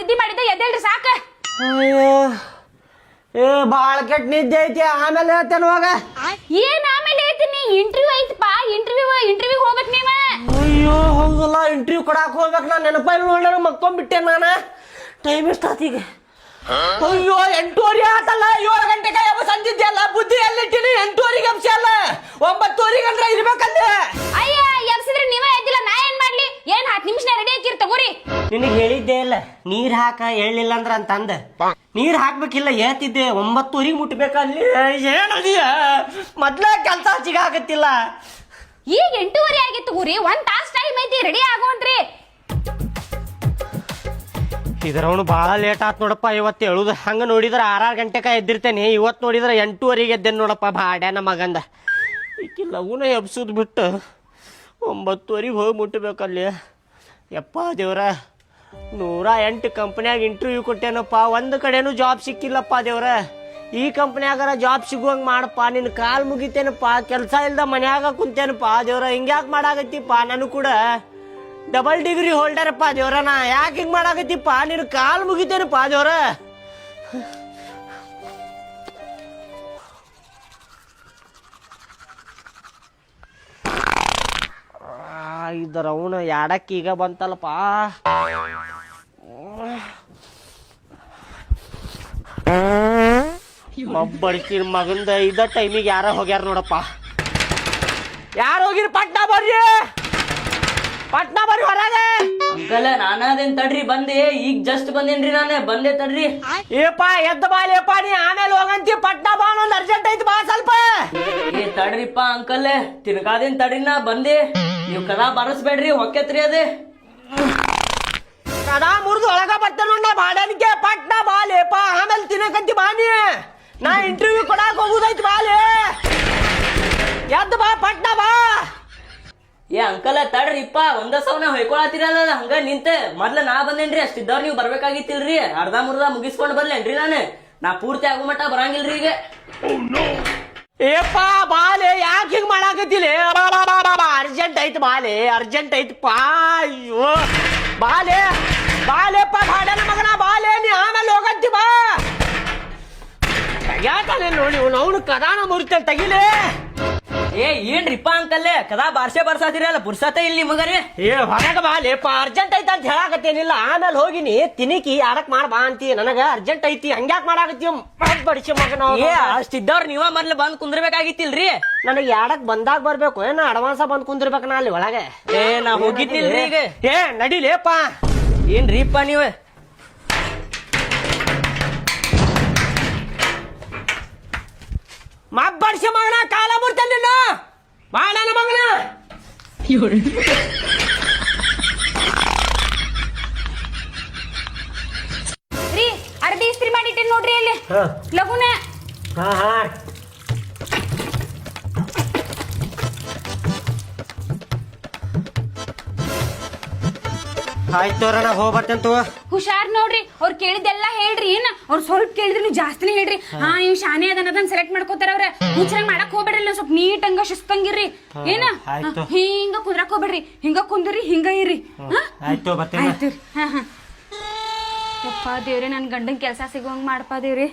ನಿದ್ದೆ ಮಾಡಿದ್ದೆ ಎದ್ದೇಳ್ರಿ ಸಾಕ. ಅಯ್ಯೋ ಏ ಬಾಳ ಕೆಟ್ಟ ನಿದ್ದೆ ಐತಿ, ಆಮೇಲೆ ಹೇಳ್ತೇನೆ ಹೋಗ. ಏನ್ ಆಮೇಲೆ ಹೇಳ್ತೀನಿ, ಇಂಟರ್ವ್ಯೂ ಐತಪ್ಪ, ಇಂಟರ್ವ್ಯೂ ಹೋಗ್ಬೇಕು ನೀವ. ಅಯ್ಯೋ ಹೌದಲ್ಲ, ಇಂಟರ್ವ್ಯೂ ಕೊಡಾಕ್ ಹೋಗ್ಬೇಕು. ನಾನು ನೆನಪಾಗಿ ನೋಡ್ಯಾರ ಮಕ್ಕೊಂಡ್ಬಿಟ್ಟೆ ನಾನು. ಟೈಮ್ ಎಷ್ಟಾತೀಗ? ಅಯ್ಯೋ 8:30 ಆತಲ್ಲ, 7 ಗಂಟೆಗೆ ಯಾವ ಸಂಜಿದ್ಯಲ್ಲ, ಬುದ್ಧಿ ಎಲ್ಲಿಟ್ಟಿನಿ? 8:30 ಅಂಶ ಅಲ್ಲ, 9:30 ಅಂದ್ರೆ ಇರ್ಬೇಕಂದೆ. ಅಯ್ಯ ಎಬ್ಸಿದ್ರೆ ನೀವ ಎದ್ದಿಲ್ಲ, ನಾ ಏನ್ ಮಾಡ್ಲಿ? ಏನ್ 10 ನಿಮಿಷ ರೆಡಿ ಹಾಕಿರ್ ತಗೋರಿ. ನಿನಗೆ ಹೇಳಿದ್ದೆ ಇಲ್ಲ ನೀರ್ ಹಾಕ ಹೇಳಿಲ್ಲ ಅಂದ್ರ ಅಂತಂದ. ನೀರ್ ಹಾಕ್ಬೇಕಿಲ್ಲ ಹೇಳ್ತಿದ್ದೆ, 9:00 ಮುಟ್ಬೇಕಲ್ಲಿ. ಏನದಿಯ ಮೊದ್ಲ ಕೆಲ್ಸ ಸಿಗಾಕತ್ತಿಲ್ಲ. ಈಗ 8:30 ಆಗಿತ್ತು ಗುರಿ, 1 ತಾಸ್ ಟೈಮ್ ಐತಿ, ರೆಡಿ ಆಗೋಣ್ರಿ. ಇದ್ರವನು ಭಾಳ ಲೇಟ್ ಆತ್ ನೋಡಪ್ಪ ಇವತ್ತು ಹೇಳುದು. ಹಂಗ ನೋಡಿದ್ರ 6 ಗಂಟೆಗೆ ಎದ್ದಿರ್ತೇನೆ, ಇವತ್ತು ನೋಡಿದ್ರ 8:30 ಎದ್ದೇನೆ ನೋಡಪ್ಪ. ಬಾಡ್ಯಾನ ಮಗಂದ ಈಕಿ ಲಗುನ ಎಬ್ಸುದ್ ಬಿಟ್ಟು 9:00 ಹೋಗಿ ಮುಟ್ಟಬೇಕಲ್ಲಿ. ಯಪ್ಪ ದೇವ್ರ, 108 ಕಂಪ್ನ್ಯಾಗ ಇಂಟರ್ವ್ಯೂ ಕೊಟ್ಟೇನಪ್ಪ, ಒಂದು ಕಡೆನೂ ಜಾಬ್ ಸಿಕ್ಕಿಲ್ಲಪ್ಪ ದೇವ್ರ. ಈ ಕಂಪ್ನ್ಯಾಗಾರ ಜಾಬ್ ಸಿಗುವಂಗೆ ಮಾಡಪ್ಪ, ನಿನ್ನ ಕಾಲು ಮುಗಿತೇನಪ್ಪ. ಕೆಲಸ ಇಲ್ದ ಮನ್ಯಾಗ ಕುಂತೇನಪ್ಪ ದೇವ್ರ. ಹಿಂಗ್ಯಾಕೆ ಮಾಡಾಕತ್ತಿಪ್ಪ? ನಾನು ಕೂಡ ಡಬಲ್ ಡಿಗ್ರಿ ಹೋಲ್ಡರಪ್ಪ ದೇವ್ರ. ನಾ ಯಾಕೆ ಹಿಂಗೆ ಮಾಡಾಕತ್ತಿಪ್ಪ? ನಿನ್ನ ಕಾಲು ಮುಗಿತೇನಪ್ಪ ದೇವ್ರ. ಇದರ ಅವನ ಯಾಡಕ್ಕೆ ಈಗ ಬಂತಲ್ಲಪ್ಪ. ಮಬ್ಬಡಿಸಿನ ಮಗಂದ ಇದ ಟೈಮಿಗೆ ಯಾರ ಹೋಗ್ಯಾರ ನೋಡಪ್ಪ. ಯಾರು ಹೋಗಿರಿ? ಪಟ್ನಾ ಬರ್ರಿ, ಪಟ್ನಾ ಬರ್ರಿ ಹೊರಗೆ. ಅಂಕಲ್ ನಾನದೇನ್ ತಡ್ರಿ ಬಂದೆ, ಈಗ ಜಸ್ಟ್ ಬಂದೇನ್ರಿ ನಾನು. ಬಂದೆ ತಡ್ರಿ. ಏಪ ಎದ್ದ ಬಾಲೇಪ, ನೀ ಆಮೇಲೆ ಹೋಗಂತಿ. ಪಟ್ನಾ ಬಾ, ಒಂದು ಅರ್ಜೆಂಟ್ ಐತಿ ಬಾ ಸ್ವಲ್ಪ. ಏ ತಡ್ರಿಪ್ಪ ಅಂಕಲ್, ತಿರ್ಗಾದೇನ್ ತಡ್ರಿ, ನಾ ಬಂದೆ. ನೀವು ಕದಾ ಬರಸ್ಬೇಡ್ರಿ, ಹೊಕ್ಕತ್ರಿ ಅದೇ. ಕದಾ ಮುರಿದು ಒಳಗ ಬರ್ತ ನೋಡ ಬಾಡನಿಗೆ. ಪಟ್ನಾ ಬಾಲೇಪ, ಆಮೇಲೆ ತಿನ್ನಕಂತಿ ಬಾನಿ. ನಾ ಇಂಟರ್ವ್ಯೂ ಕೊಡಾಕ್ ಹೋಗುದೈತಿ ಬಾಲೆ. ಎದ್ದ ಬಾ, ಪಟ್ನಾ ಬಾ. ಏ ಅಂಕಲ್ ತಡ್ರಿಪ್ಪ, ಒಂದ ಸವನ ಹೊಯ್ಕೊಳತಿರಲ್ಲ ಹಂಗ ನಿಂತೆ. ಮೊದ್ಲ ನಾ ಬಂದೇನ್ರಿ, ಅಷ್ಟಿದ್ದವ್ರು ನೀವು ಬರ್ಬೇಕಾಗಿತ್ತಿಲ್ರಿ. ಅರ್ಧ ಮುರ್ಧ ಮುಗಿಸ್ಕೊಂಡ್ ಬರ್ಲೇನ್ರಿ ನಾನು. ನಾ ಪೂರ್ತಿ ಆಗೋ ಮಟ್ಟ ಬರಂಗಿಲ್ರಿ ಈಗ. ಏಪ್ಪ ಬಾಲೆ, ಯಾಕೆ ಹಿಂಗ್ ಮಾಡಾಕತ್ತಿಲ್ಲ? ಅರ್ಜೆಂಟ್ ಐತಿ ಬಾಲೆ, ಅರ್ಜೆಂಟ್ ಐತಪ್ಪ. ಅಯ್ಯೋ ಬಾಲೆ, ಬಾಲೆಪ್ಪ ಬಾಡನ ಮಗನ ಬಾಲೆ, ನೀ ಆಮೇಲೆ ಹೋಗಂತಿ ಬಾ. ಯಾಕಂದ್ರೆ ನೋಡಿ ಅವನು ಕದಾನ ಮುರಿತೇನೆ ತೆಗಿಲೇ. ಏ ಏನ್ರಿಪ್ಪ ಅಂಕಲ್ಲೇ, ಕದಾ ಬಾರ್ಸೆ ಬರ್ಸಾತಿರಲ್ಲ, ಪುರ್ಸತೆ ಇಲ್ಲಿ ನಿಮಗರಿ. ಏ ಹೊರಗ ಬಾಲೆಪ್ಪ, ಅರ್ಜೆಂಟ್ ಐತಿ ಅಂತ ಹೇಳಾಕತ್ತೇನಿಲ್ಲ. ಆಮೇಲೆ ಹೋಗಿನಿ ತಿನಿಕಿ ಆಡಕ್ ಮಾಡ ಬಾ ಅಂತಿ. ನನಗ ಅರ್ಜೆಂಟ್ ಐತಿ, ಹಂಗ್ಯಾಕ್ ಮಾಡಾಕತ್ತಿ ಬಡಿಸಿ ಮಗನ. ಏ ಅಷ್ಟಿದ್ದವ್ರು ನೀವ ಮೊದ್ಲು ಬಂದ್ ಕುಂದ್ರಬೇಕಾಗಿತ್ತಿಲ್ರಿ. ನನಗೆ ಆಡಕ್ ಬಂದಾಗ ಬರ್ಬೇಕು, ಏನ ಅಡ್ವಾನ್ಸ ಬಂದ್ ಕುಂದಿರ್ಬೇಕ ನಾ ಅಲ್ಲಿ ಒಳಗೆ. ಏ ನಾ ಹೋಗಿದ್ನಿಲ್ರಿ ಈಗ. ಏ ನಡಿಲೇಪ್ಪ. ಏನ್ರಿಪ್ಪ ನೀವ? ಮಬ್ಬಡಿಸಿ ಮಗನ, ಕಾಲ ಮುರ್ತೇನೆ ನಿನ್ನ ಬಾಳನ ಮಗನ. ರೀ ಅರ್ಧಿ ಇಸ್ತ್ರಿ ಮಾಡಿಟ್ಟೇನ್ ನೋಡ್ರಿ ಅಲ್ಲಿ ಲಗುನ. ಆಯ್ತು ನಾ ಹೋಗ್ ಬರ್ತೇನೆ. ಹುಷಾರ್ ನೋಡ್ರಿ, ಅವ್ರು ಕೇಳಿದ್ದೆಲ್ಲ ಹೇಳ್ರಿ. ಏನ್ ಅವ್ರು ಸ್ವಲ್ಪ ಕೇಳಿದ್ರು ನೀವು ಜಾಸ್ತಿನೇ ಹೇಳ್ರಿ. ಹಾ ಇವ್ ಶಾನೆ ಅದನ್ನ ಸೆಲೆಕ್ಟ್ ಮಾಡ್ಕೋತಾರ ಅವ್ರ. ಹುಚ್ಚರಂಗ್ ಮಾಡಕ್ ಹೋಗ್ಬೇಡ್ರಿ, ಸ್ವಲ್ಪ ನೀಟ್ ಹಂಗ ಶಿಸ್ತಂಗಿರ್ರಿ. ಏನ ಹಿಂಗ ಕುಂದ್ರಕ್ ಹೋಗ್ಬೇಡ್ರಿ, ಹಿಂಗ ಕುಂದ್ರಿ, ಹಿಂಗ ಇರ್ರಿ. ಆಯ್ತು ಬರ್ತೇನೆ. ಆಯ್ತು. ಹಾ ಹಾ ಯಪ್ಪ ದೇವ್ರೆ, ನನ್ ಗಂಡನ್ ಕೆಲ್ಸ ಸಿಗುವಂಗ್ ಮಾಡಪ್ಪ ದೇವ್ರಿ.